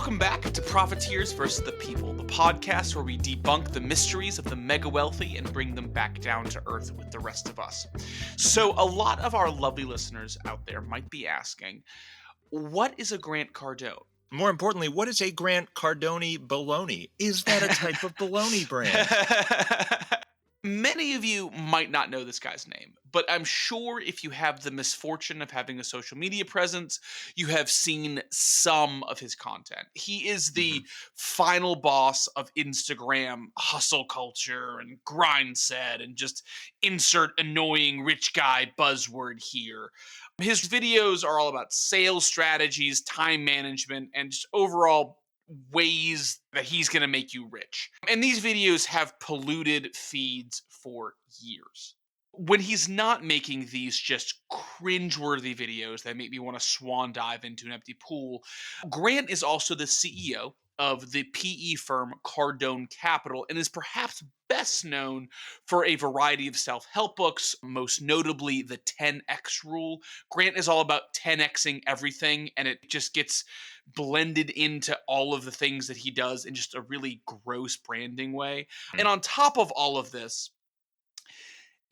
Welcome back to Profiteers versus the People, the podcast where we debunk the mysteries of the mega wealthy and bring them back down to earth with the rest of us. So, a lot of our lovely listeners out there might be asking, what is a Grant Cardone? More importantly, what is a Grant Cardone bologna? Is that a type of bologna brand? Many of you might not know this guy's name, but I'm sure if you have the misfortune of having a social media presence, you have seen some of his content. He is the final boss of Instagram hustle culture and grind set and just insert annoying rich guy buzzword here. His videos are all about sales strategies, time management, and just overall ways that he's going to make you rich. And these videos have polluted feeds for years. When he's not making these just cringeworthy videos that make me want to swan dive into an empty pool, Grant is also the CEO of the PE firm Cardone Capital and is perhaps best known for a variety of self-help books, most notably the 10x rule. Grant is all about 10xing everything, and it just gets blended into all of the things that he does in just a really gross branding way. And on top of all of this,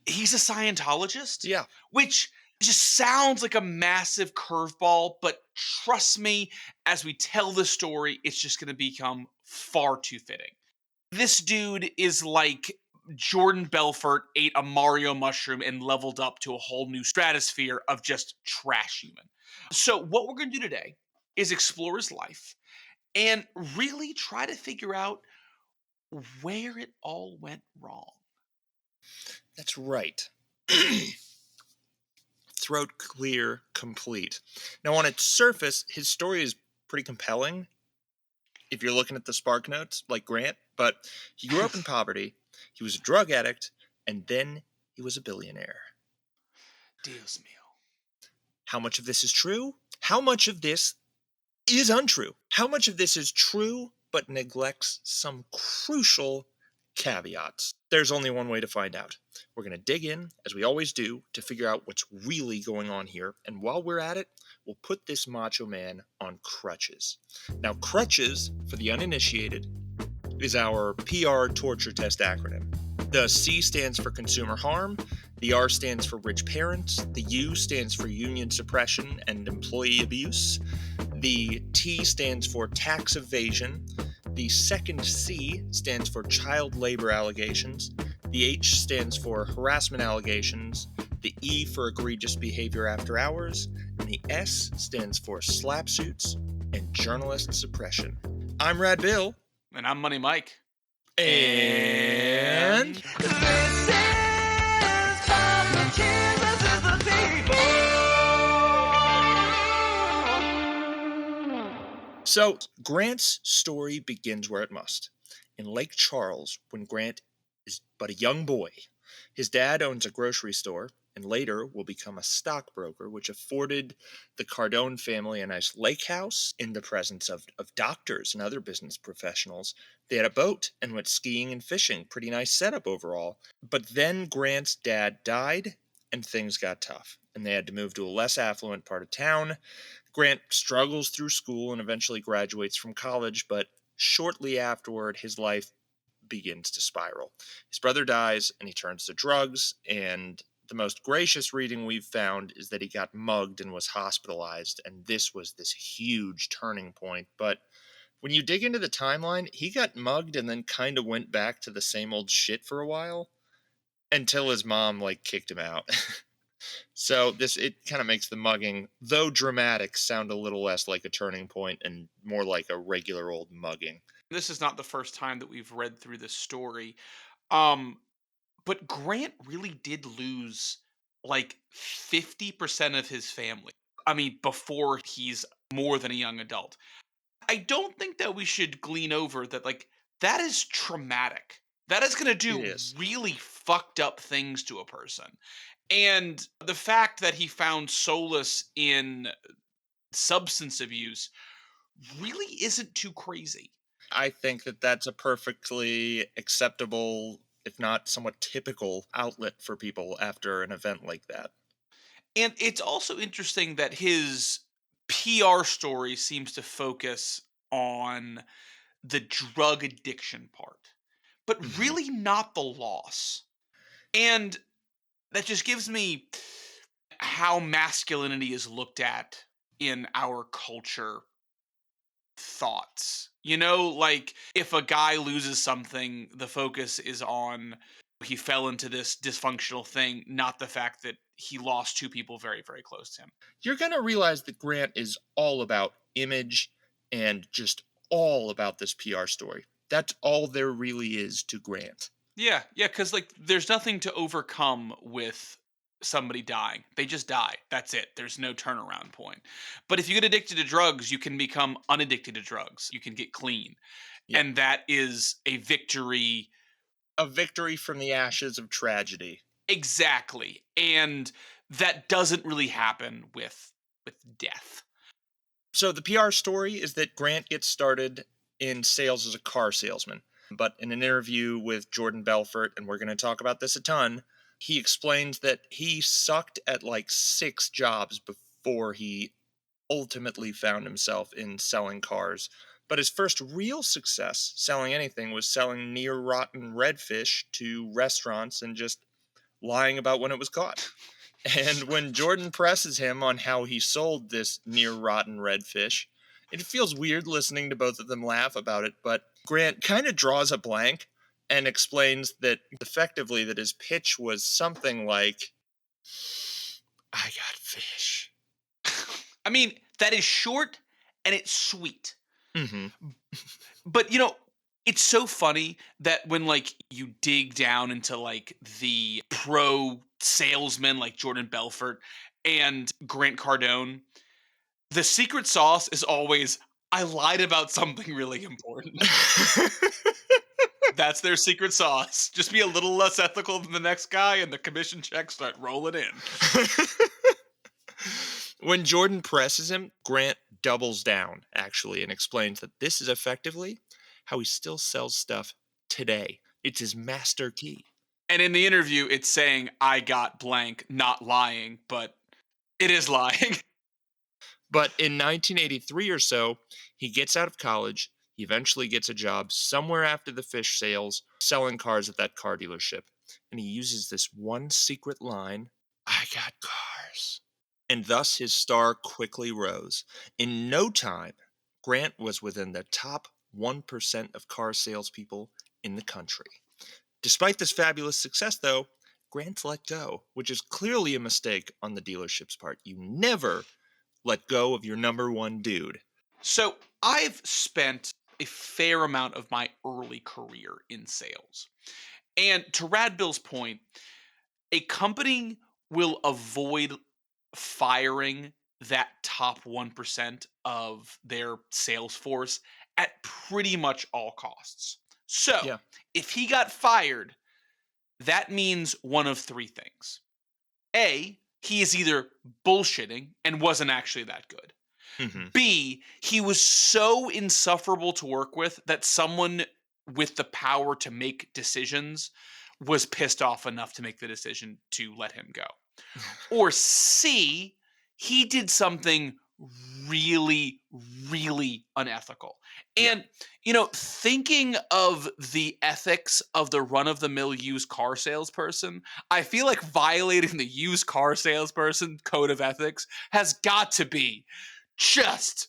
he's a Scientologist, Yeah. which just sounds like a massive curveball, but trust me, as we tell the story, it's just going to become far too fitting. This dude is like Jordan Belfort ate a Mario mushroom and leveled up to a whole new stratosphere of just trash human. So, what we're going to do today is explore his life and really try to figure out where it all went wrong. That's right. Throat clear, complete. Now, on its surface, his story is pretty compelling if you're looking at the spark notes, like Grant, but he grew up in poverty, he was a drug addict, and then he was a billionaire. Dios mío. How much of this is true? How much of this is untrue? How much of this is true but neglects some crucial caveats? There's only one way to find out. We're going to dig in, as we always do, to figure out what's really going on here. And while we're at it, we'll put this macho man on crutches. Now, crutches, for the uninitiated, is our PR torture test acronym. The C stands for consumer harm, the R stands for rich parents, the U stands for union suppression and employee abuse, the T stands for tax evasion, the second C stands for child labor allegations, the H stands for harassment allegations, the E for egregious behavior after hours, and the S stands for slap suits and journalist suppression. I'm Rad Bill. And I'm Money Mike. And This is Profiteers versus the People. so Grant's story begins where it must. In Lake Charles, when Grant is but a young boy, his dad owns a grocery store and later will become a stockbroker, which afforded the Cardone family a nice lake house in the presence of doctors and other business professionals. They had a boat and went skiing and fishing. Pretty nice setup overall. But then Grant's dad died and things got tough, and they had to move to a less affluent part of town. Grant struggles through school and eventually graduates from college, but shortly afterward, his life begins to spiral. His brother dies and he turns to drugs, and the most gracious reading we've found is that he got mugged and was hospitalized, and this was this huge turning point. But when you dig into the timeline, he got mugged and then kind of went back to the same old shit for a while until his mom kicked him out. So it kind of makes the mugging, though dramatic, sound a little less like a turning point and more like a regular old mugging. This is not the first time that we've read through this story. But Grant really did lose 50% of his family. I mean, before he's more than a young adult. I don't think that we should glean over that, that is traumatic. That is going to do It is. really fucked up things to a person. And the fact that he found solace in substance abuse really isn't too crazy. I think that that's a perfectly acceptable, if not somewhat typical, outlet for people after an event like that. And it's also interesting that his PR story seems to focus on the drug addiction part, but Mhm. really not the loss. And that just gives me how masculinity is looked at in our culture thoughts. You know, like if a guy loses something, the focus is on he fell into this dysfunctional thing, not the fact that he lost two people very, very close to him. You're going to realize that Grant is all about image and just all about this PR story. That's all there really is to Grant. Yeah, yeah, because like there's nothing to overcome with somebody dying. They just die. That's it. There's no turnaround point. But if you get addicted to drugs, you can become unaddicted to drugs. You can get clean. Yeah. And that is a victory. A victory from the ashes of tragedy. Exactly. And that doesn't really happen with death. So the PR story is that Grant gets started in sales as a car salesman. But in an interview with Jordan Belfort, and we're going to talk about this a ton, he explains that he sucked at like 6 jobs before he ultimately found himself in selling cars. But his first real success selling anything was selling near rotten redfish to restaurants and just lying about when it was caught. And when Jordan presses him on how he sold this near rotten redfish, it feels weird listening to both of them laugh about it, but Grant kind of draws a blank and explains that effectively that his pitch was something like, I got fish. I mean, that is short and it's sweet. Mm-hmm. But you know, it's so funny that when like you dig down into like the pro salesman like Jordan Belfort and Grant Cardone, the secret sauce is always I lied about something really important. That's their secret sauce. Just be a little less ethical than the next guy and the commission checks start rolling in. When Jordan presses him, Grant doubles down, actually, and explains that this is effectively how he still sells stuff today. It's his master key. And in the interview, it's saying I got blank, not lying, but it is lying. But in 1983 or so, he gets out of college. He eventually gets a job somewhere after the fish sales, selling cars at that car dealership. And he uses this one secret line, I got cars. And thus his star quickly rose. In no time, Grant was within the top 1% of car salespeople in the country. Despite this fabulous success, though, Grant's let go, which is clearly a mistake on the dealership's part. You never let go of your number one dude. So I've spent a fair amount of my early career in sales. And to Rad Bill's point, a company will avoid firing that top 1% of their sales force at pretty much all costs. So Yeah. if he got fired, that means one of three things. A, he is either bullshitting and wasn't actually that good. Mm-hmm. B, he was so insufferable to work with that someone with the power to make decisions was pissed off enough to make the decision to let him go. Or C, he did something really, really unethical. Yeah. And, you know, thinking of the ethics of the run of the mill used car salesperson, I feel like violating the used car salesperson code of ethics has got to be just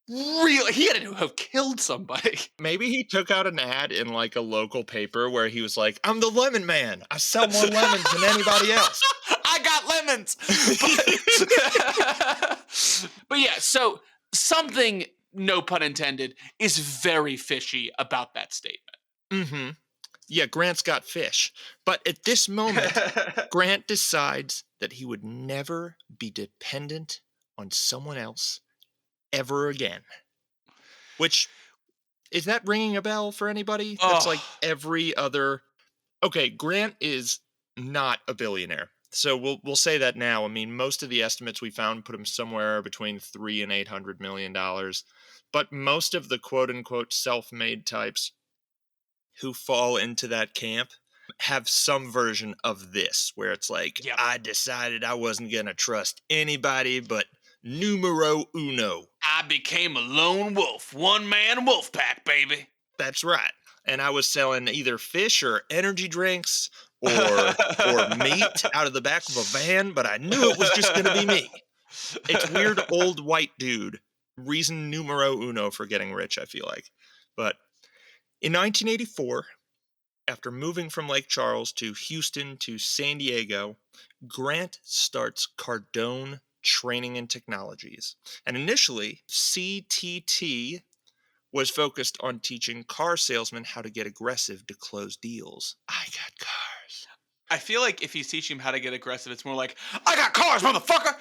real. He had to have killed somebody. Maybe he took out an ad in like a local paper where he was like, I'm the lemon man. I sell more lemons than anybody else. I got lemons. But yeah, so something, no pun intended, is very fishy about that statement. Mm-hmm. Yeah, Grant's got fish. But at this moment, Grant decides that he would never be dependent on someone else ever again. Which, is that ringing a bell for anybody? That's like Oh, every other. Okay, Grant is not a billionaire. So we'll say that now. I mean, most of the estimates we found put him somewhere between $300 and $800 million. But most of the quote unquote self-made types who fall into that camp have some version of this, where it's like, yep. I decided I wasn't gonna trust anybody but numero uno. I became a lone wolf, one man wolf pack, baby. That's right. And I was selling either fish or energy drinks or meat out of the back of a van, but I knew it was just going to be me. It's weird old white dude. Reason numero uno for getting rich, I feel like. But in 1984, after moving from Lake Charles to Houston to San Diego, Grant starts Cardone Training and Technologies. And initially, CTT was focused on teaching car salesmen how to get aggressive to close deals. I got cars. I feel like if he's teaching him how to get aggressive, it's more like, I got cars, motherfucker!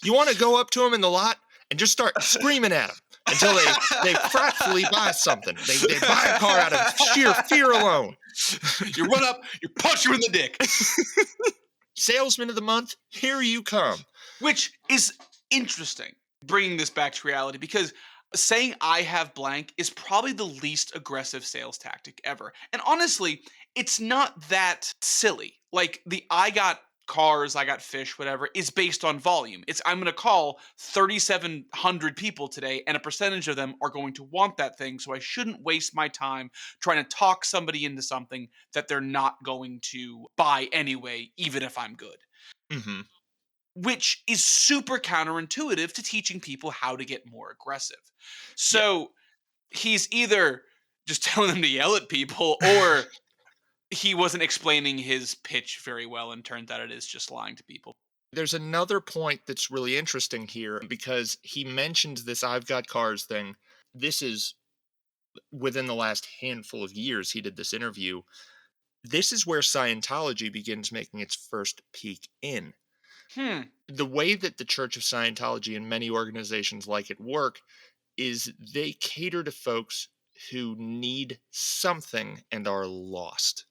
You want to go up to them in the lot and just start screaming at them until they frightfully buy something. They buy a car out of sheer fear alone. You run up, you punch her in the dick. Salesman of the month, here you come. Which is interesting, bringing this back to reality, because saying I have blank is probably the least aggressive sales tactic ever. And honestly, it's not that silly. Like the I got cars, I got fish, whatever, is based on volume. It's I'm going to call 3,700 people today, and a percentage of them are going to want that thing. So I shouldn't waste my time trying to talk somebody into something that they're not going to buy anyway, even if I'm good. Mm-hmm. Which is super counterintuitive to teaching people how to get more aggressive. So he's either just telling them to yell at people, or he wasn't explaining his pitch very well, and turns out it is just lying to people. There's another point that's really interesting here because he mentions this I've got cars thing. This is within the last handful of years he did this interview. This is where Scientology begins making its first peek in. The way that the Church of Scientology and many organizations like it work is they cater to folks who need something and are lost.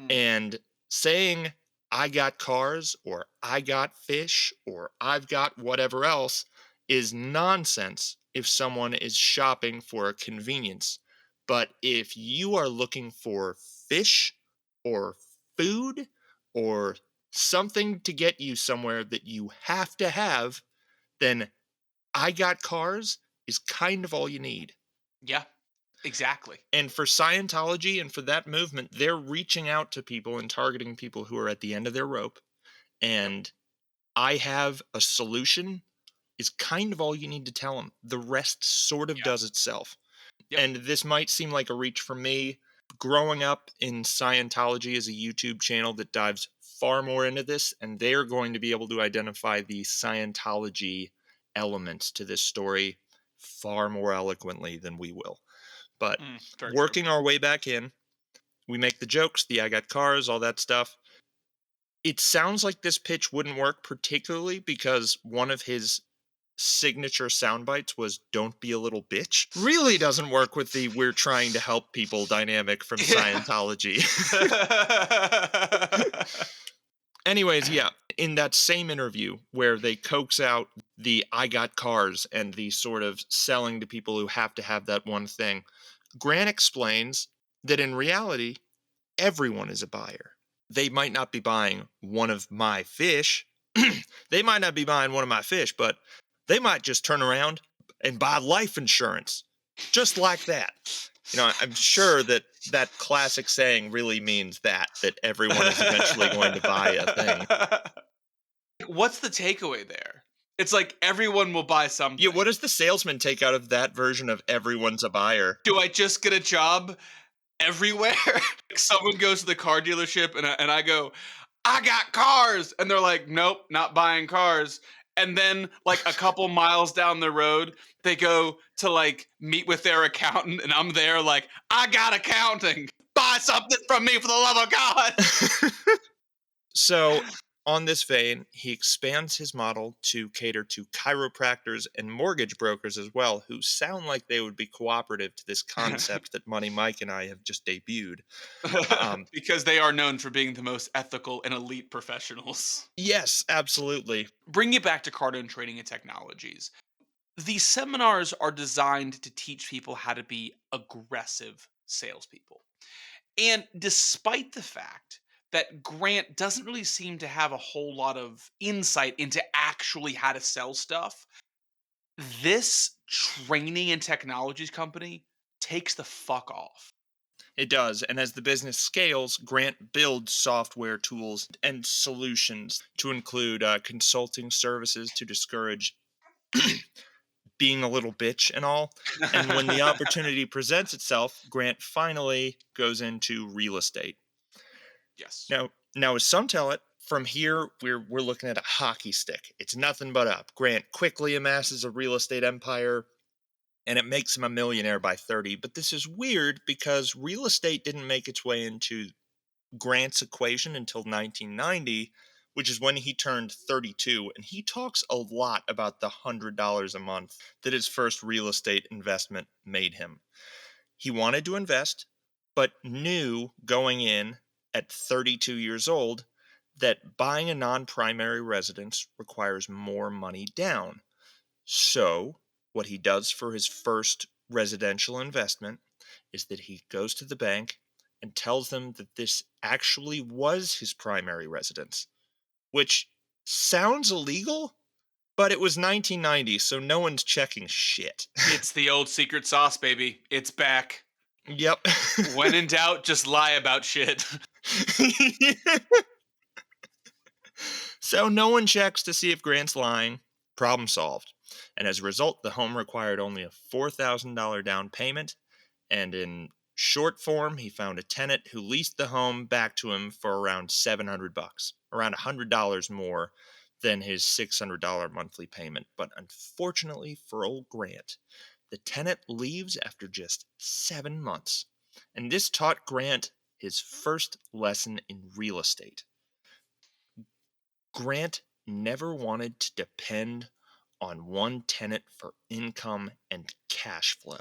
And saying, I got cars or I got fish or I've got whatever else is nonsense if someone is shopping for a convenience. But if you are looking for fish or food or something to get you somewhere that you have to have, then I got cars is kind of all you need. Yeah, exactly. And for Scientology and for that movement, they're reaching out to people and targeting people who are at the end of their rope. And I have a solution is kind of all you need to tell them. The rest sort of does itself. Yep. And this might seem like a reach for me. Growing up in Scientology is a YouTube channel that dives far more into this, and they're going to be able to identify the Scientology elements to this story far more eloquently than we will. But working our way back in, we make the jokes, the I got cars, all that stuff. It sounds like this pitch wouldn't work particularly because one of his signature sound bites was don't be a little bitch. Really doesn't work with the we're trying to help people dynamic from Scientology. Anyways, yeah, in that same interview where they coax out the I got cars and the sort of selling to people who have to have that one thing, Grant explains that in reality, everyone is a buyer. They might not be buying one of my fish. They might not be buying one of my fish, but they might just turn around and buy life insurance. Just like that. You know, I'm sure that that classic saying really means that everyone is eventually going to buy a thing. What's the takeaway there? It's like everyone will buy something. Yeah, what does the salesman take out of that version of everyone's a buyer? Do I just get a job everywhere? Someone goes to the car dealership and I go, I got cars. And they're like, nope, not buying cars. And then like a couple miles down the road, they go to like meet with their accountant and I'm there like, I got accounting. Buy something from me for the love of God. So on this vein, he expands his model to cater to chiropractors and mortgage brokers as well, who sound like they would be cooperative to this concept that Money Mike and I have just debuted. Because they are known for being the most ethical and elite professionals. Yes, absolutely. Bring it back to Cardone Training and Technologies. These seminars are designed to teach people how to be aggressive salespeople. And despite the fact that Grant doesn't really seem to have a whole lot of insight into actually how to sell stuff. This training and technologies company takes the fuck off. It does, and as the business scales, Grant builds software tools and solutions to include consulting services to discourage being a little bitch and all. And when the opportunity presents itself, Grant finally goes into real estate. Yes. Now, as some tell it, from here we're looking at a hockey stick. It's nothing but up. Grant quickly amasses a real estate empire, and it makes him a millionaire by 30. But this is weird because real estate didn't make its way into Grant's equation until 1990, which is when he turned 32, and he talks a lot about the $100 a month that his first real estate investment made him. He wanted to invest, but knew going in at 32 years old that buying a non-primary residence requires more money down. So, what he does for his first residential investment is that he goes to the bank and tells them that this actually was his primary residence, which sounds illegal, but it was 1990, so no one's checking shit. It's the old secret sauce, baby. It's back. Yep. When in doubt, just lie about shit. So no one checks to see if Grant's lying. Problem solved. And as a result, the home required only a $4,000 down payment. And in short form, he found a tenant who leased the home back to him for around $700, around $100 more than his $600 monthly payment. But unfortunately for old Grant, the tenant leaves after just 7 months. And this taught Grant his first lesson in real estate. Grant never wanted to depend on one tenant for income and cash flow.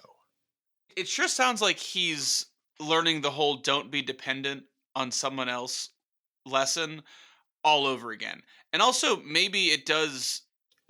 It sure sounds like he's learning the whole don't be dependent on someone else lesson all over again. And also, maybe it does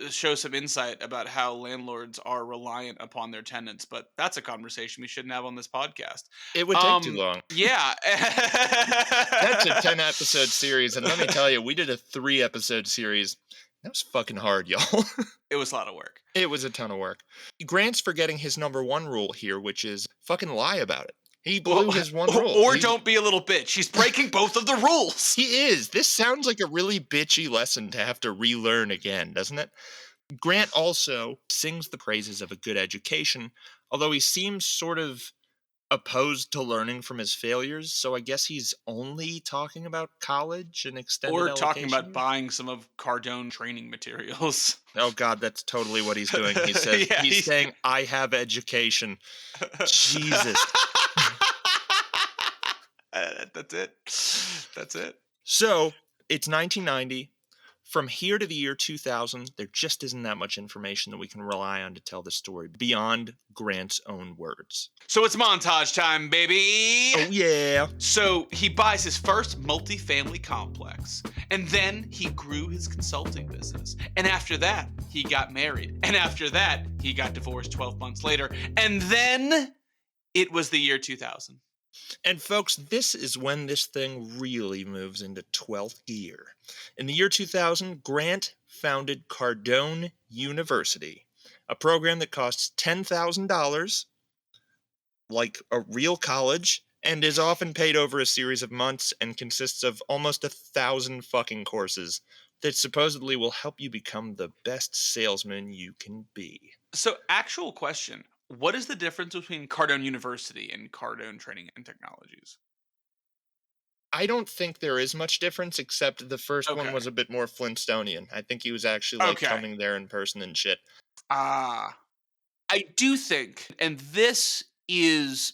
show some insight about how landlords are reliant upon their tenants, but that's a conversation we shouldn't have on this podcast. It would take too long. Yeah. That's a 10 episode series, and let me tell you, we did a 3 episode series. That was fucking hard, y'all. It was a lot of work. It was a ton of work. Grant's forgetting his number one rule here, which is fucking lie about it. He blew his one rule. Or don't be a little bitch. He's breaking both of the rules. He is. This sounds like a really bitchy lesson to have to relearn again, doesn't it? Grant also sings the praises of a good education, although he seems sort of opposed to learning from his failures, so I guess he's only talking about college and extended Or allocation. talking about buying some of Cardone training materials. Oh God, that's totally what he's doing. He says Yeah, he's saying, "I have education." Jesus. That's it. That's it. So it's 1990. From here to the year 2000, there just isn't that much information that we can rely on to tell the story beyond Grant's own words. So it's montage time, baby. Oh yeah. So he buys his first multifamily complex, and then he grew his consulting business. And after that, he got married. And after that, he got divorced 12 months later. And then it was the year 2000. And folks, this is when this thing really moves into 12th gear. In the year 2000, Grant founded Cardone University, a program that costs $10,000, like a real college, and is often paid over a series of months and consists of almost 1,000 fucking courses that supposedly will help you become the best salesman you can be. So, actual question. What is the difference between Cardone University and Cardone Training and Technologies? I don't think there is much difference, except the first one Okay. was a bit more Flintstonian. I think he was actually like coming there in person and shit. I do think, and this is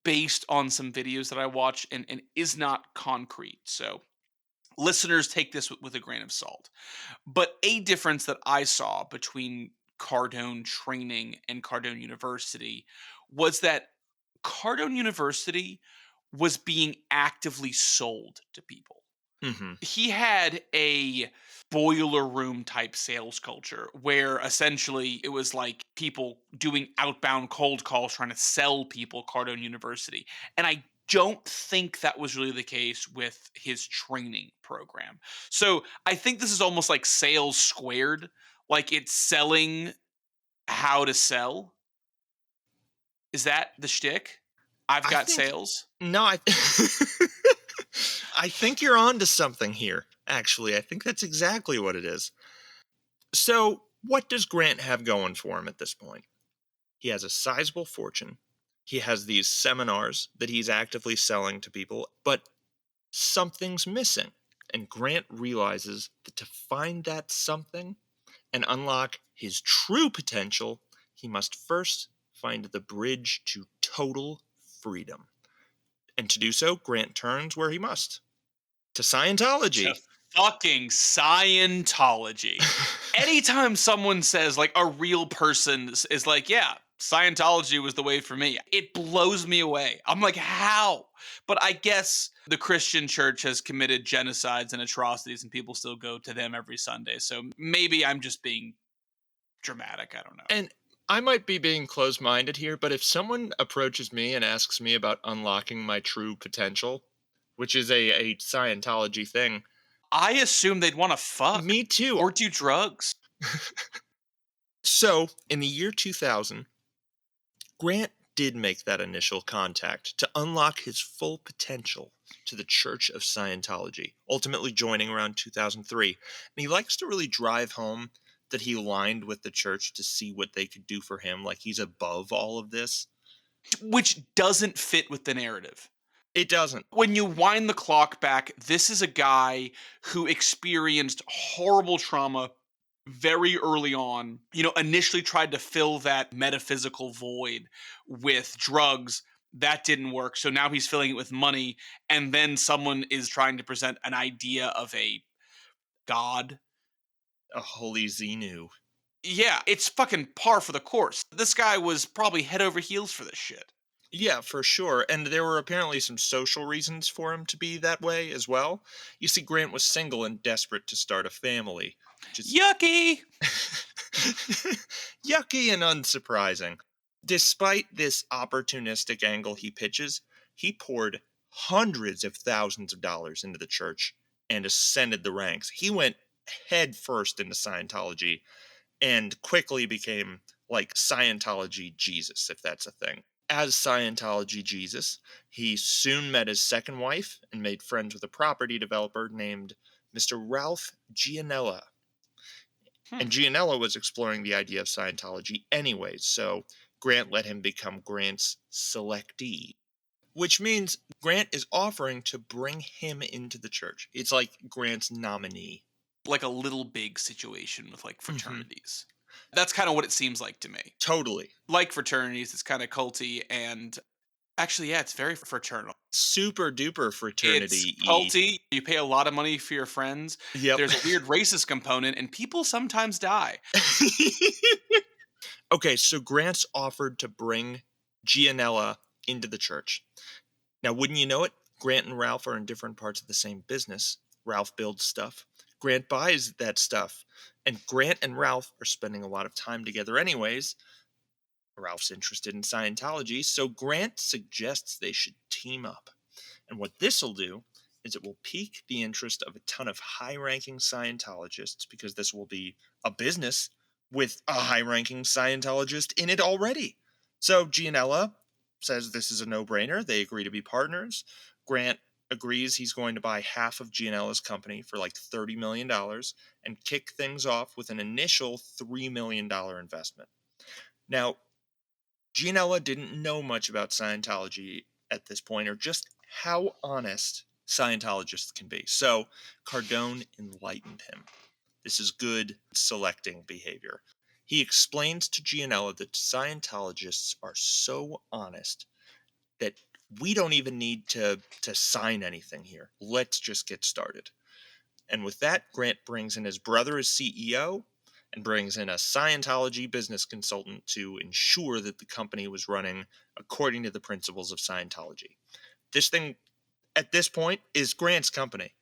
based on some videos that I watch and is not concrete. So listeners take this with a grain of salt. But a difference that I saw between Cardone Training and Cardone University was that Cardone University was being actively sold to people. Mm-hmm. He had a boiler room type sales culture where essentially it was like people doing outbound cold calls trying to sell people Cardone University. And I don't think that was really the case with his training program. So I think this is almost like sales squared. Like it's selling how to sell. Is that the shtick? I've I got think sales. no, I I think you're on to something here. Actually, I think that's exactly what it is. So, what does Grant have going for him at this point? He has a sizable fortune. He has these seminars that he's actively selling to people, but something's missing. And Grant realizes that to find that something and unlock his true potential, he must first find the bridge to total freedom. And to do so, Grant turns where he must to To Scientology. fucking Scientology. Anytime someone says like a real person is like, yeah, Scientology was the way for me, it blows me away. I'm like, how? But I guess the Christian church has committed genocides and atrocities and people still go to them every Sunday. So maybe I'm just being dramatic. I don't know. And I might be being closed minded here, but if someone approaches me and asks me about unlocking my true potential, which is a Scientology thing, I assume they'd want to fuck me too. or do drugs. So, in the year 2000, Grant did make that initial contact to unlock his full potential to the Church of Scientology, ultimately joining around 2003. And he likes to really drive home that he aligned with the church to see what they could do for him, like he's above all of this. Which doesn't fit with the narrative. It doesn't. When you wind the clock back, this is a guy who experienced horrible trauma very early on. You know, initially tried to fill that metaphysical void with drugs. That didn't work. So now he's filling it with money. And then someone is trying to present an idea of a god. A holy Xenu. Yeah, it's fucking par for the course. This guy was probably head over heels for this shit. Yeah, for sure. And there were apparently some social reasons for him to be that way as well. You see, Grant was single and desperate to start a family, which is Yucky! yucky and unsurprising. Despite this opportunistic angle he pitches, he poured hundreds of thousands of dollars into the church and ascended the ranks. He went head first into Scientology and quickly became like Scientology Jesus, if that's a thing. As Scientology Jesus, he soon met his second wife and made friends with a property developer named Mr. Ralph Gianella. Hmm. And Gianella was exploring the idea of Scientology anyways, so Grant let him become Grant's selectee, which means Grant is offering to bring him into the church. It's like Grant's nominee. Like a little big situation with like Mm-hmm. fraternities. That's kind of what it seems like to me. Totally. Like fraternities, it's kind of culty and actually, yeah, it's very fraternal. Super duper It's fraternity y. culty. You pay a lot of money for your friends. Yep. There's a weird racist component, and people sometimes die. Okay, so Grant's offered to bring Gianella into the church. Now, wouldn't you know it? Grant and Ralph are in different parts of the same business. Ralph builds stuff. Grant buys that stuff. And Grant and Ralph are spending a lot of time together, anyways. Ralph's interested in Scientology, so Grant suggests they should team up. And what this'll do is it will pique the interest of a ton of high ranking Scientologists because this will be a business with a high ranking Scientologist in it already. So Gianella says this is a no brainer. They agree to be partners. Grant agrees he's going to buy half of Gianella's company for like $30 million and kick things off with an initial $3 million investment. Now, Gianella didn't know much about Scientology at this point, or just how honest Scientologists can be. So Cardone enlightened him. This is good selecting behavior. He explains to Gianella that Scientologists are so honest that we don't even need to sign anything here. Let's just get started. And with that, Grant brings in his brother as CEO and brings in a Scientology business consultant to ensure that the company was running according to the principles of Scientology. This thing, at this point, is Grant's company.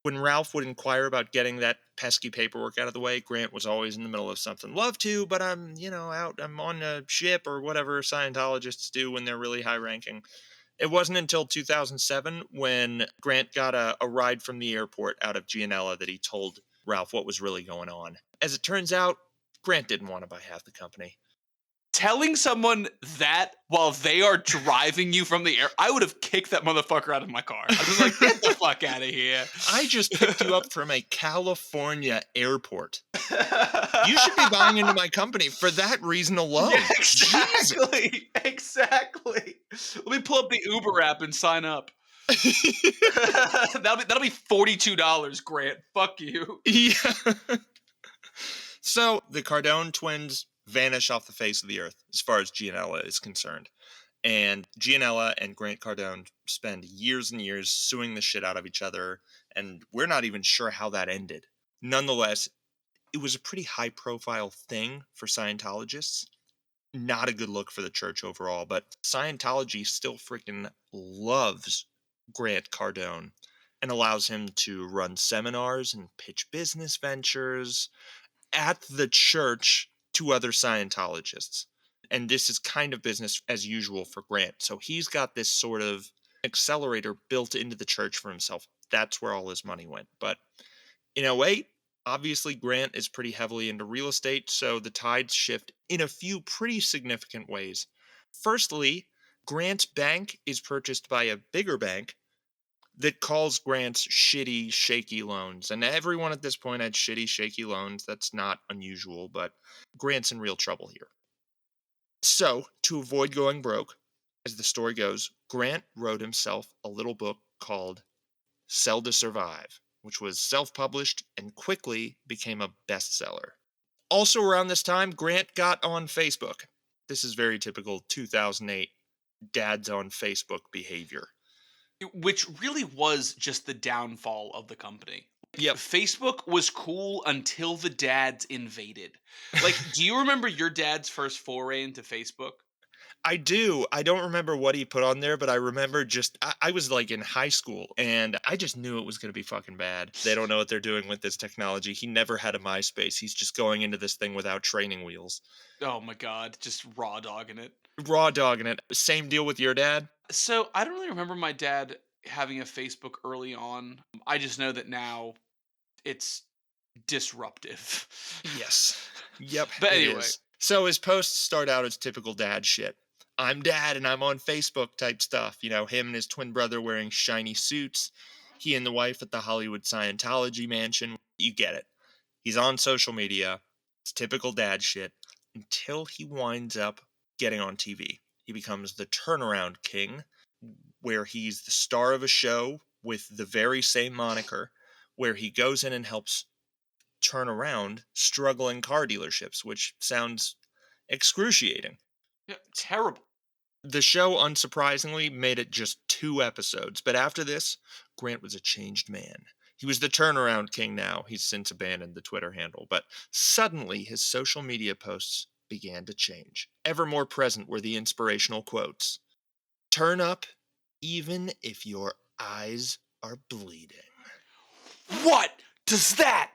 When Ralph would inquire about getting that pesky paperwork out of the way, Grant was always in the middle of something. Love to, but I'm, out, I'm on a ship or whatever Scientologists do when they're really high ranking. It wasn't until 2007 when Grant got a ride from the airport out of Gianella that he told Ralph what was really going on. As it turns out, Grant didn't want to buy half the company. Telling someone that while they are driving you from the air, I would have kicked that motherfucker out of my car. I'd been like, get the fuck out of here. I just picked you up from a California airport. You should be buying into my company for that reason alone. Yeah, Jesus. exactly. Exactly. Let me pull up the Uber app and sign up. that'll be $42, Grant. Fuck you. Yeah. So the Cardone twins vanish off the face of the earth as far as Gianella is concerned. And Gianella and Grant Cardone spend years and years suing the shit out of each other, and we're not even sure how that ended. Nonetheless, it was a pretty high profile thing for Scientologists. Not a good look for the church overall, but Scientology still freaking loves Grant Cardone and allows him to run seminars and pitch business ventures at the church to other Scientologists. And this is kind of business as usual for Grant. So he's got this sort of accelerator built into the church for himself. That's where all his money went. But in '08, obviously Grant is pretty heavily into real estate, so the tides shift in a few pretty significant ways. Firstly, Grant's bank is purchased by a bigger bank that calls Grant's shitty, shaky loans. And everyone at this point had shitty, shaky loans. That's not unusual, but Grant's in real trouble here. So, to avoid going broke, as the story goes, Grant wrote himself a little book called Sell to Survive, which was self-published and quickly became a bestseller. Also around this time, Grant got on Facebook. This is very typical 2008 dads on Facebook behavior. Which really was just the downfall of the company. Yep. Facebook was cool until the dads invaded. Like, do you remember your dad's first foray into Facebook? I do. I don't remember what he put on there, but I remember I was like in high school and I just knew it was going to be fucking bad. They don't know what they're doing with this technology. He never had a MySpace. He's just going into this thing without training wheels. Oh my god, just raw dogging it. Raw dogging it. Same deal with your dad? So I don't really remember my dad having a Facebook early on. I just know that now it's disruptive. Yes. Yep. But it anyway. is. So his posts start out as typical dad shit. I'm dad and I'm on Facebook type stuff. You know, him and his twin brother wearing shiny suits. He and the wife at the Hollywood Scientology mansion. You get it. He's on social media. It's typical dad shit until he winds up getting on TV. He becomes the turnaround king, where he's the star of a show with the very same moniker, where he goes in and helps turn around struggling car dealerships, which sounds excruciating. Yeah, terrible. The show, unsurprisingly, made it just 2 episodes, but after this, Grant was a changed man. He was the turnaround king now. He's since abandoned the Twitter handle, but suddenly his social media posts began to change. Ever more present were the inspirational quotes. Turn up even if your eyes are bleeding. What does that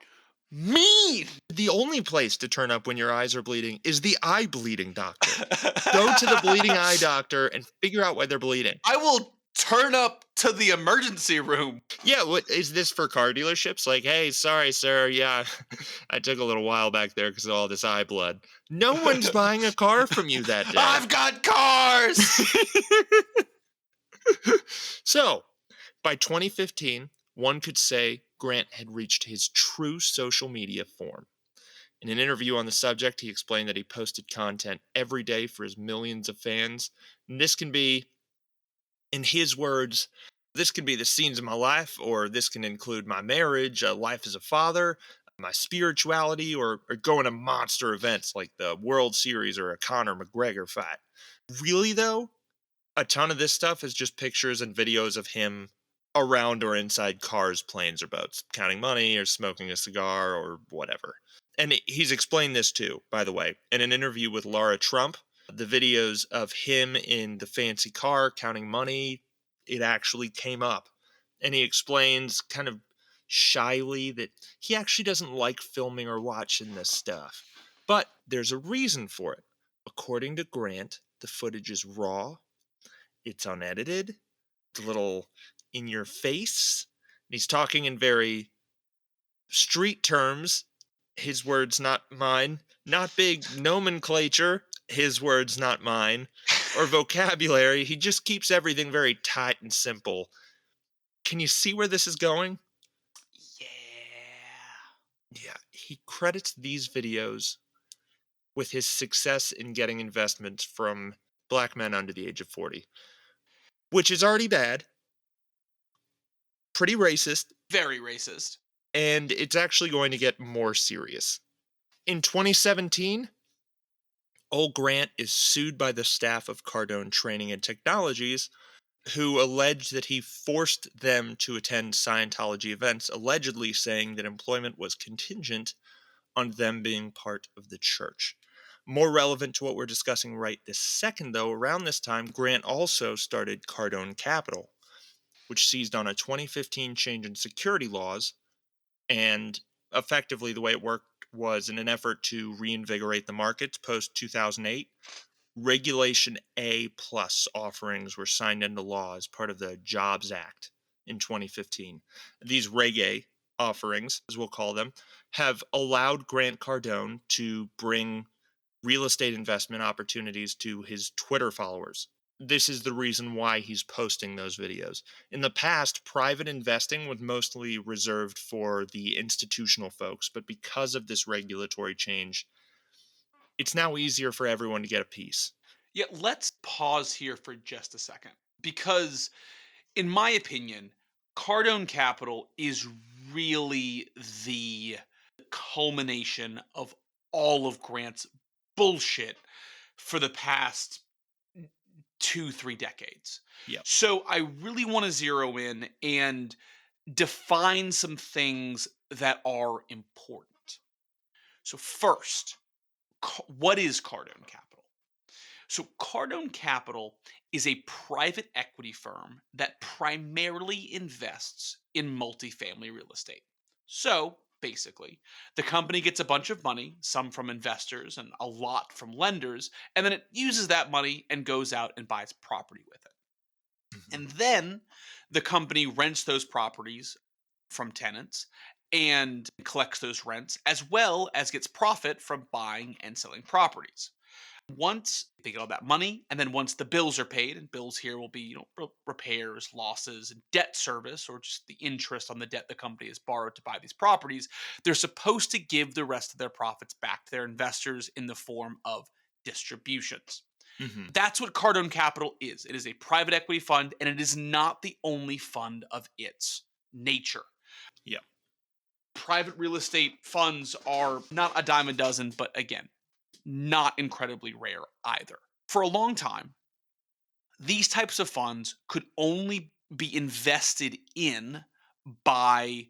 mean? The only place to turn up when your eyes are bleeding is the eye bleeding doctor. Go to the bleeding eye doctor and figure out why they're bleeding. I will turn up to the emergency room. Yeah, what is this for car dealerships? Like, hey, sorry, sir. Yeah, I took a little while back there because of all this eye blood. No one's buying a car from you that day. I've got cars. So, by 2015, one could say Grant had reached his true social media form. In an interview on the subject, he explained that he posted content every day for his millions of fans. And this can be, in his words, this can be the scenes of my life, or this can include my marriage, life as a father, my spirituality, or going to monster events like the World Series or a Conor McGregor fight. Really, though, a ton of this stuff is just pictures and videos of him around or inside cars, planes, or boats, counting money or smoking a cigar or whatever. And he's explained this too, by the way, in an interview with Laura Trump. The videos of him in the fancy car counting money, it actually came up. And he explains kind of shyly that he actually doesn't like filming or watching this stuff. But there's a reason for it. According to Grant, the footage is raw It's unedited. It's a little in your face. He's talking in very street terms. His words, not mine. Not big nomenclature. His words, not mine. Or vocabulary. He just keeps everything very tight and simple. Can you see where this is going? Yeah. Yeah, he credits these videos with his success in getting investments from black men under the age of 40, which is already bad, pretty racist, Very racist. and it's actually going to get more serious. In 2017, old Grant is sued by the staff of Cardone Training and Technologies, who allege that he forced them to attend Scientology events, allegedly saying that employment was contingent on them being part of the church. More relevant to what we're discussing right this second, though, around this time, Grant also started Cardone Capital, which seized on a 2015 change in security laws. And effectively, the way it worked was in an effort to reinvigorate the markets post 2008. Regulation A plus offerings were signed into law as part of the Jobs Act in 2015. These Reg A offerings, as we'll call them, have allowed Grant Cardone to bring real estate investment opportunities to his Twitter followers. This is the reason why he's posting those videos. In the past, private investing was mostly reserved for the institutional folks, but because of this regulatory change, it's now easier for everyone to get a piece. Yeah, let's pause here for just a second because, in my opinion, Cardone Capital is really the culmination of all of Grant's bullshit for the past 2, 3 decades. Yep. So I really want to zero in and define some things that are important. So, first, what is Cardone Capital? So, Cardone Capital is a private equity firm that primarily invests in multifamily real estate. So, basically, the company gets a bunch of money, some from investors and a lot from lenders, and then it uses that money and goes out and buys property with it. Mhm. And then the company rents those properties from tenants and collects those rents as well as gets profit from buying and selling properties. Once they get all that money, and then once the bills are paid, and bills here will be, repairs, losses, and debt service, or just the interest on the debt the company has borrowed to buy these properties, they're supposed to give the rest of their profits back to their investors in the form of distributions. Mhm. That's what Cardone Capital is. It is a private equity fund, and it is not the only fund of its nature. Yep. Private real estate funds are not a dime a dozen, but again, not incredibly rare either. For a long time, these types of funds could only be invested in by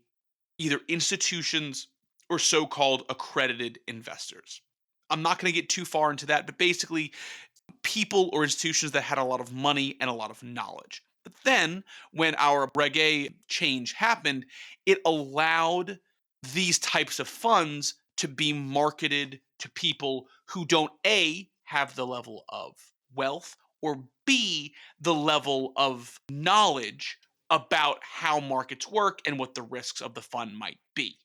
either institutions or so called accredited investors. I'm not going to get too far into that, but basically, people or institutions that had a lot of money and a lot of knowledge. But then, when our Reg A change happened, it allowed these types of funds to be marketed to people who don't A, have the level of wealth, or B, the level of knowledge about how markets work and what the risks of the fund might be.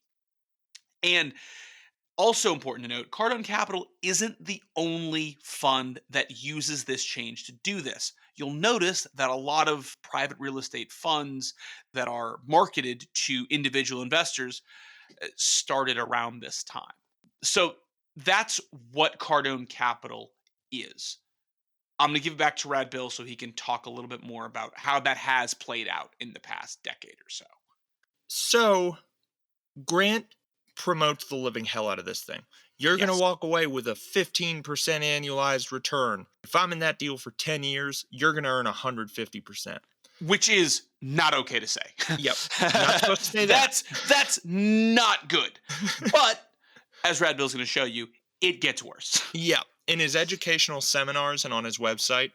And also important to note, Cardone Capital isn't the only fund that uses this change to do this. You'll notice that a lot of private real estate funds that are marketed to individual investors started around this time. So that's what Cardone Capital is. I'm going to give it back to Rad Bill so he can talk a little bit more about how that has played out in the past decade or so. So, Grant promotes the living hell out of this thing. You're going to Yes. walk away with a 15% annualized return. If I'm in that deal for 10 years, you're going to earn 150%. Which is not okay to say. Yep. Not supposed to say that. That's not good. But as Rad Bill's going to show you, it gets worse. Yeah. In his educational seminars and on his website,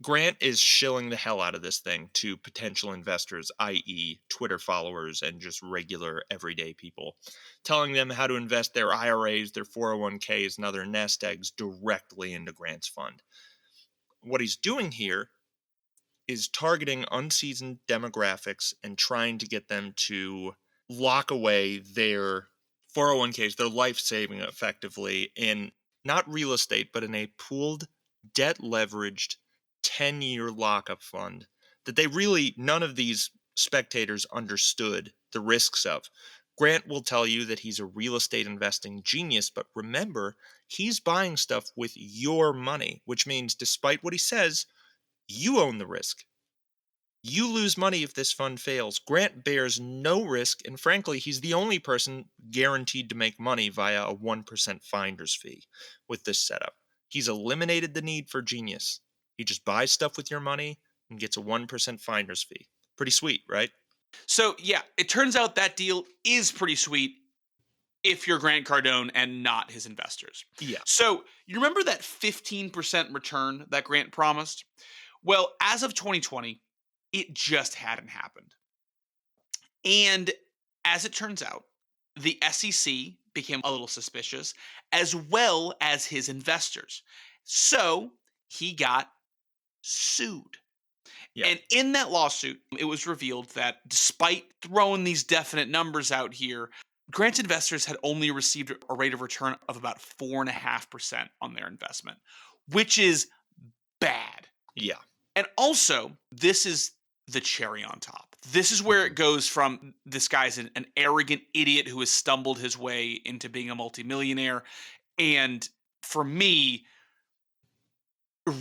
Grant is shilling the hell out of this thing to potential investors, i.e., Twitter followers and just regular everyday people, telling them how to invest their IRAs, their 401ks, and other nest eggs directly into Grant's fund. What he's doing here is targeting unseasoned demographics and trying to get them to lock away their 401ks, their life saving effectively in not real estate, but in a pooled, debt leveraged 10-year lockup fund that none of these spectators understood the risks of. Grant will tell you that he's a real estate investing genius, but remember, he's buying stuff with your money, which means despite what he says, you own the risk. You lose money if this fund fails. Grant bears no risk, and frankly, he's the only person guaranteed to make money via a 1% finder's fee with this setup. He's eliminated the need for genius. He just buys stuff with your money and gets a 1% finder's fee. Pretty sweet, right? So, yeah, it turns out that deal is pretty sweet if you're Grant Cardone and not his investors. Yeah. So, you remember that 15% return that Grant promised? Well, as of 2020, it just hadn't happened. And as it turns out, the SEC became a little suspicious, as well as his investors. So, he got sued. Yeah. And in that lawsuit, it was revealed that despite throwing these definite numbers out here, Grant's investors had only received a rate of return of about 4.5% on their investment, which is bad. Yeah. And also, this is the cherry on top. This is where it goes from this guy's an arrogant idiot who has stumbled his way into being a multimillionaire. And for me,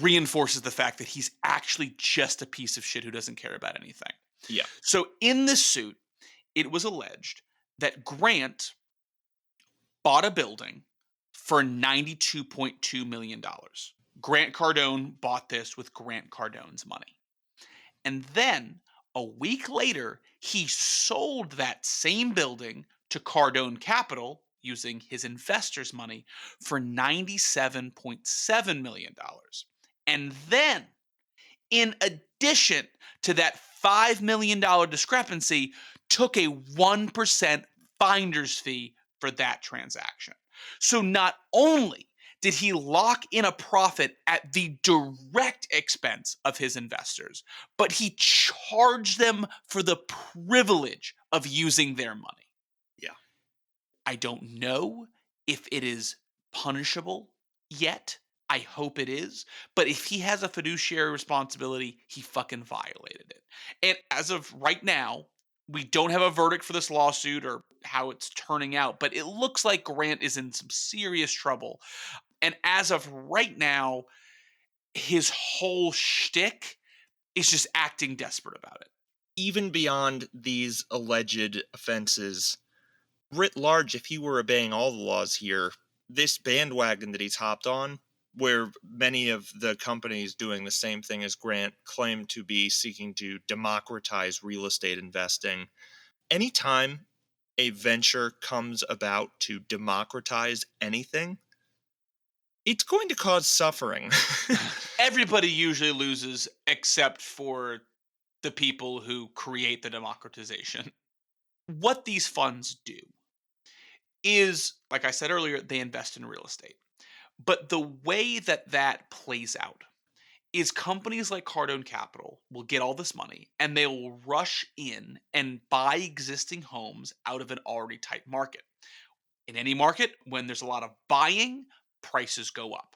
reinforces the fact that he's actually just a piece of shit who doesn't care about anything. Yeah. So in this suit, it was alleged that Grant bought a building for $92.2 million. Grant Cardone bought this with Grant Cardone's money. And then a week later, he sold that same building to Cardone Capital using his investors' money for $97.7 million. And then, in addition to that $5 million discrepancy, took a 1% finder's fee for that transaction. So not only did he lock in a profit at the direct expense of his investors, but he charged them for the privilege of using their money. Yeah. I don't know if it is punishable yet. I hope it is. But if he has a fiduciary responsibility, he fucking violated it. And as of right now, we don't have a verdict for this lawsuit or how it's turning out, but it looks like Grant is in some serious trouble. And as of right now, his whole shtick is just acting desperate about it. Even beyond these alleged offenses, writ large, if he were obeying all the laws here, this bandwagon that he's hopped on, where many of the companies doing the same thing as Grant claim to be seeking to democratize real estate investing, anytime a venture comes about to democratize anything, it's going to cause suffering. Everybody usually loses except for the people who create the democratization. What these funds do is, like I said earlier, they invest in real estate. But the way that that plays out is companies like Cardone Capital will get all this money and they will rush in and buy existing homes out of an already tight market. In any market, when there's a lot of buying, prices go up.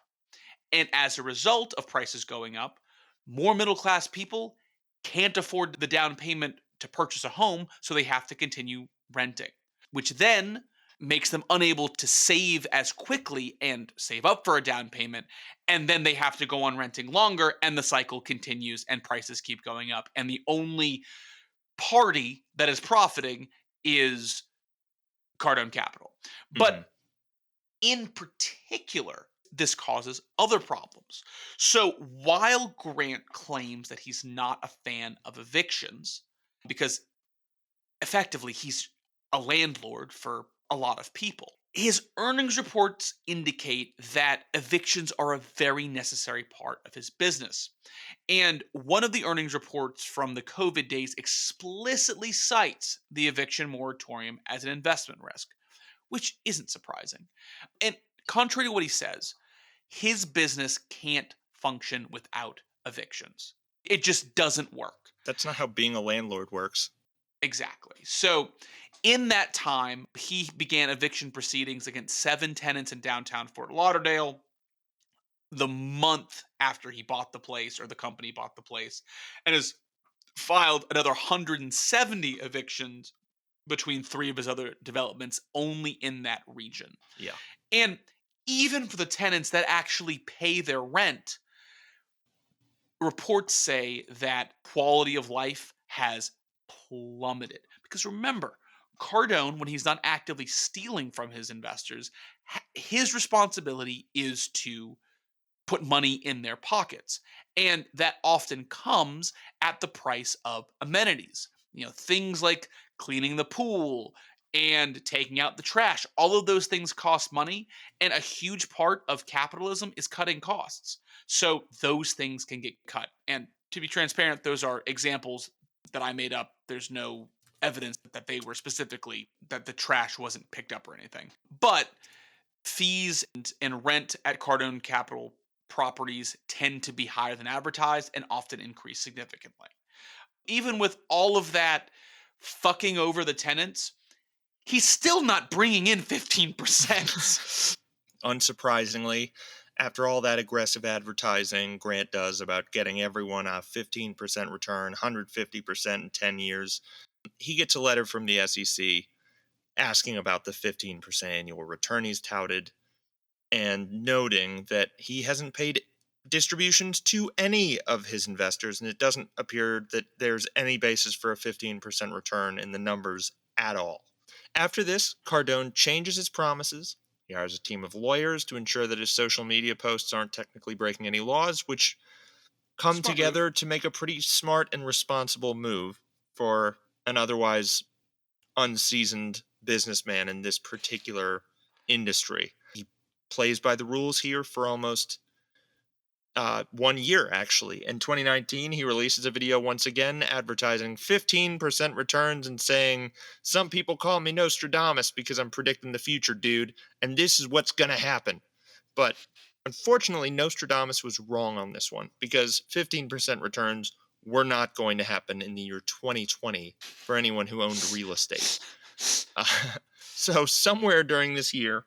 And as a result of prices going up, more middle class people can't afford the down payment to purchase a home, so they have to continue renting, which then makes them unable to save as quickly and save up for a down payment. And then they have to go on renting longer, and the cycle continues, and prices keep going up. And the only party that is profiting is Cardone Capital. Mhm. But in particular, this causes other problems. So while Grant claims that he's not a fan of evictions, because effectively he's a landlord for a lot of people, his earnings reports indicate that evictions are a very necessary part of his business. And one of the earnings reports from the COVID days explicitly cites the eviction moratorium as an investment risk, which isn't surprising. And contrary to what he says, his business can't function without evictions. It just doesn't work. That's not how being a landlord works. Exactly. So, in that time, he began eviction proceedings against 7 tenants in downtown Fort Lauderdale the month after he bought the place or the company bought the place, and has filed another 170 evictions between 3 of his other developments only in that region. Yeah. And even for the tenants that actually pay their rent, reports say that quality of life has plummeted. Because remember, Cardone, when he's not actively stealing from his investors, his responsibility is to put money in their pockets. And that often comes at the price of amenities. Things like cleaning the pool and taking out the trash. All of those things cost money. And a huge part of capitalism is cutting costs. So those things can get cut. And to be transparent, those are examples that I made up. There's no evidence that they were specifically, that the trash wasn't picked up or anything. But fees and rent at Cardone Capital properties tend to be higher than advertised and often increase significantly. Even with all of that fucking over the tenants, he's still not bringing in 15%. Unsurprisingly, after all that aggressive advertising Grant does about getting everyone a 15% return, 150% in 10 years, he gets a letter from the SEC asking about the 15% annual return he's touted and noting that he hasn't paid distributions to any of his investors, and it doesn't appear that there's any basis for a 15% return in the numbers at all. After this, Cardone changes his promises. He hires a team of lawyers to ensure that his social media posts aren't technically breaking any laws, which come Smart move. together to make a pretty smart and responsible move for an otherwise unseasoned businessman in this particular industry. He plays by the rules here for almost 1 year, actually. In 2019, he releases a video once again advertising 15% returns and saying, "Some people call me Nostradamus because I'm predicting the future, dude, and this is what's going to happen." But unfortunately, Nostradamus was wrong on this one because 15% returns were not going to happen in the year 2020 for anyone who owned real estate. So, somewhere during this year,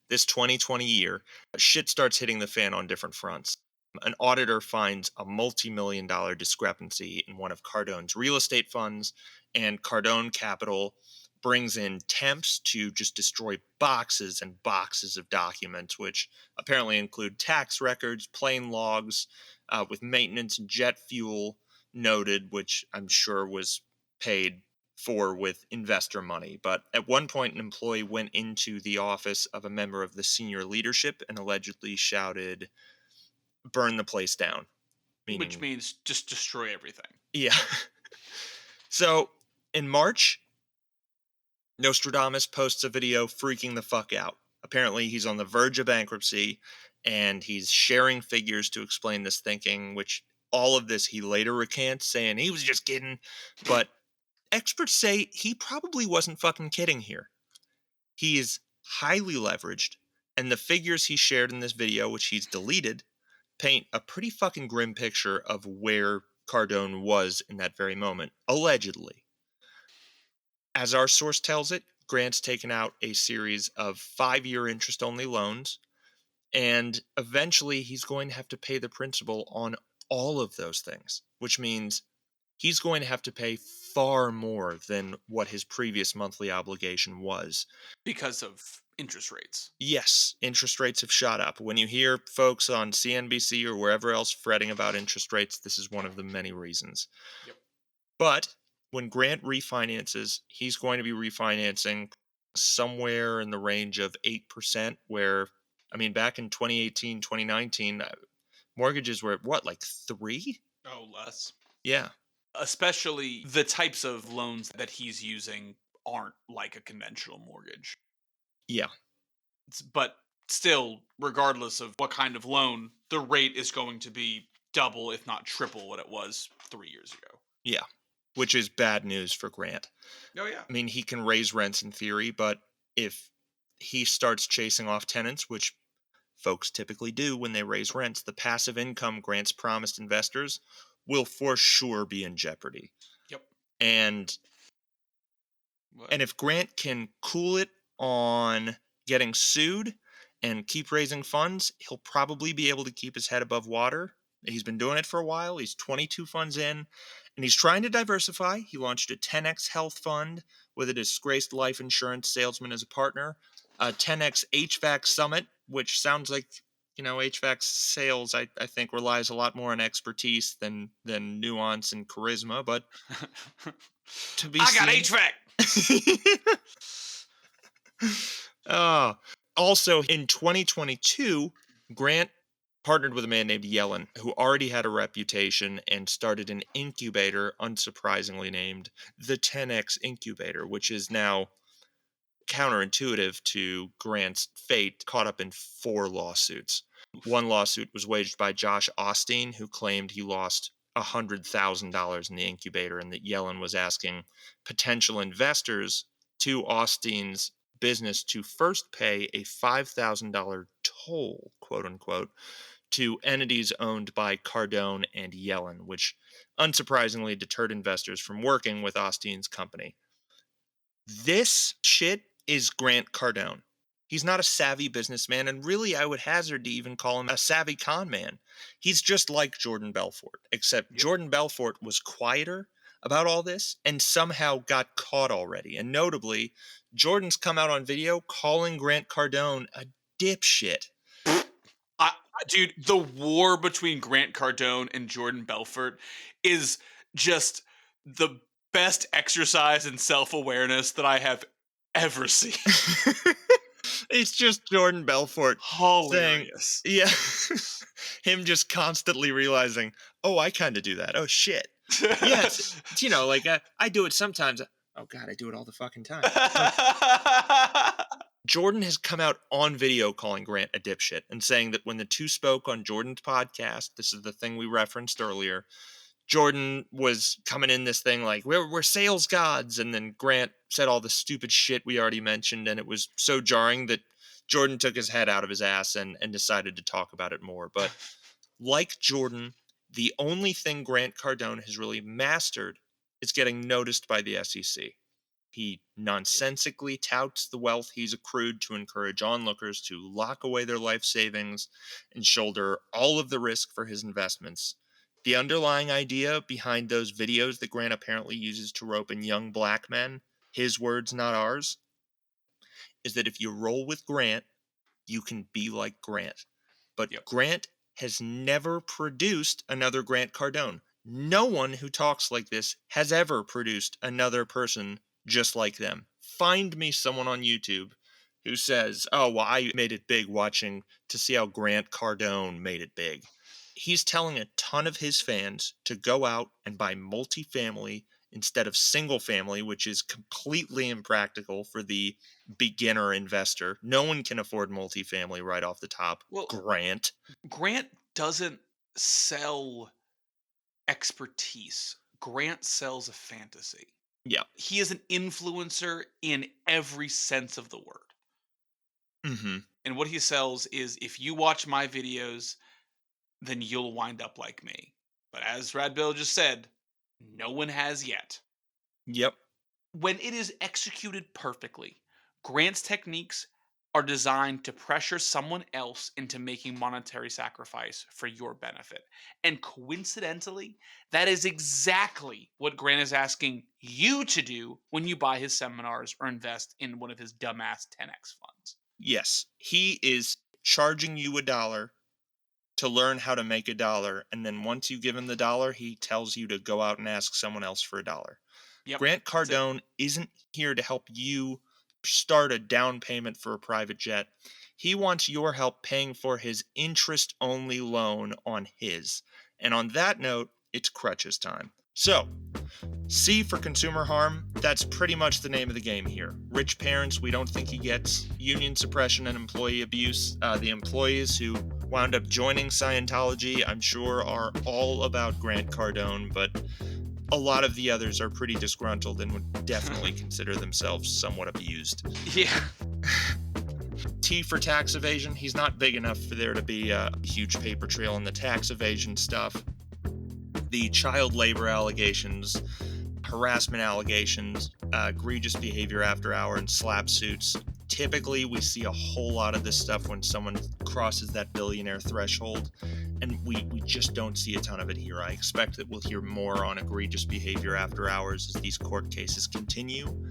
this 2020 year, shit starts hitting the fan on different fronts. An auditor finds a multi-million dollar discrepancy in one of Cardone's real estate funds, and Cardone Capital brings in temps to just destroy boxes and boxes of documents, which apparently include tax records, plane logs, with maintenance and jet fuel noted, which I'm sure was paid for with investor money. But at one point, an employee went into the office of a member of the senior leadership and allegedly shouted, "Burn the place down." Which Meaning, means just destroy everything. yeah. So in March, Nostradamus posts a video freaking the fuck out. Apparently, he's on the verge of bankruptcy and he's sharing figures to explain this thinking, which all of this he later recants, saying he was just kidding. But experts say he probably wasn't fucking kidding here. He is highly leveraged, and the figures he shared in this video, which he's deleted, paint a pretty fucking grim picture of where Cardone was in that very moment, allegedly. As our source tells it, Grant's taken out a series of 5-year interest only loans, and eventually he's going to have to pay the principal on all of those things, which means he's going to have to pay far more than what his previous monthly obligation was. Because of interest rates. Yes, interest rates have shot up. When you hear folks on CNBC or wherever else fretting about interest rates, this is one of the many reasons. Yep. But when Grant refinances, he's going to be refinancing somewhere in the range of 8%, where, I mean, back in 2018, 2019, mortgages were at what, like 3? Oh, less. Yeah. Especially the types of loans that he's using aren't like a conventional mortgage. Yeah. But still, regardless of what kind of loan, the rate is going to be double, if not triple, what it was 3 years ago. Yeah. Which is bad news for Grant. Oh, yeah. I mean, he can raise rents in theory, but if he starts chasing off tenants, which folks typically do when they raise rents, the passive income Grant's promised investors will for sure be in jeopardy. Yep. And if Grant can cool it on getting sued and keep raising funds, he'll probably be able to keep his head above water. He's been doing it for a while. He's 22 funds in, and he's trying to diversify. He launched a 10x health fund with a disgraced life insurance salesman as a partner, a 10x HVAC summit, which sounds like, HVAC sales, I think, relies a lot more on expertise than nuance and charisma, but to be I got seen. HVAC. Also, in 2022, Grant partnered with a man named Yellen, who already had a reputation and started an incubator, unsurprisingly named the 10X Incubator, which is now counterintuitive to Grant's fate, caught up in 4 lawsuits. One lawsuit was waged by Josh Austin, who claimed he lost $100,000 in the incubator, and that Yellen was asking potential investors to Austin's business to first pay a $5,000 toll, quote unquote, to entities owned by Cardone and Yellen, which unsurprisingly deterred investors from working with Austin's company. This shit is Grant Cardone. He's not a savvy businessman, and really I would hazard to even call him a savvy con man. He's just like Jordan Belfort, except Jordan Belfort was quieter about all this and somehow got caught already. And notably, Jordan's come out on video calling Grant Cardone a dipshit. Dude, the war between Grant Cardone and Jordan Belfort is just the best exercise in self-awareness that I have ever seen. It's just Jordan Belfort Hilarious. saying, him just constantly realizing, oh, I kind of do that. Oh, shit. Yeah, it's, I do it sometimes. Oh, God, I do it all the fucking time. Jordan has come out on video calling Grant a dipshit and saying that when the two spoke on Jordan's podcast, this is the thing we referenced earlier, Jordan was coming in this thing like, we're sales gods, and then Grant said all the stupid shit we already mentioned, and it was so jarring that Jordan took his head out of his ass and decided to talk about it more. But like Jordan, the only thing Grant Cardone has really mastered is getting noticed by the SEC. He nonsensically touts the wealth he's accrued to encourage onlookers to lock away their life savings and shoulder all of the risk for his investments. The underlying idea behind those videos that Grant apparently uses to rope in young black men, his words, not ours, is that if you roll with Grant, you can be like Grant. But Grant has never produced another Grant Cardone. No one who talks like this has ever produced another person just like them. Find me someone on YouTube who says, oh, well, I made it big watching to see how Grant Cardone made it big. He's telling a ton of his fans to go out and buy multifamily instead of single family, which is completely impractical for the beginner investor. No one can afford multifamily right off the top. Well, Grant doesn't sell expertise. Grant sells a fantasy. Yeah. He is an influencer in every sense of the word. Mm-hmm. And what he sells is, if you watch my videos, then you'll wind up like me. But as Radbill just said, no one has yet. Yep. When it is executed perfectly, Grant's techniques are designed to pressure someone else into making monetary sacrifice for your benefit. And coincidentally, that is exactly what Grant is asking you to do when you buy his seminars or invest in one of his dumbass 10x funds. Yes, he is charging you $1 to learn how to make $1, and then once you give him the $1, he tells you to go out and ask someone else for $1. Yep, Grant Cardone isn't here to help you start a down payment for a private jet. He wants your help paying for his interest-only loan on his. And on that note, it's crutches time. So, C for consumer harm, that's pretty much the name of the game here. Rich parents, we don't think he gets. Union suppression and employee abuse. The employees who wound up joining Scientology, I'm sure, are all about Grant Cardone, but a lot of the others are pretty disgruntled and would definitely consider themselves somewhat abused. Yeah. T for tax evasion. He's not big enough for there to be a huge paper trail in the tax evasion stuff. The child labor allegations, harassment allegations, egregious behavior after hour, and slap suits. Typically, we see a whole lot of this stuff when someone crosses that billionaire threshold, and we just don't see a ton of it here. I expect that we'll hear more on egregious behavior after hours as these court cases continue,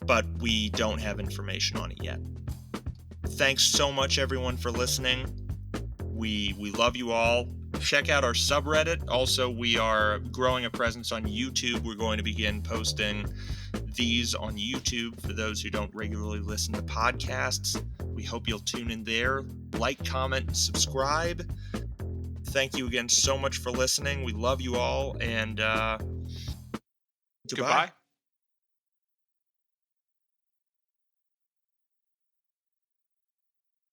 but we don't have information on it yet. Thanks so much, everyone, for listening. We love you all. Check out our subreddit. Also, we are growing a presence on YouTube. We're going to begin posting these on YouTube for those who don't regularly listen to podcasts. We hope you'll tune in there. Like, comment, subscribe. Thank you again so much for listening. We love you all, and goodbye. Goodbye.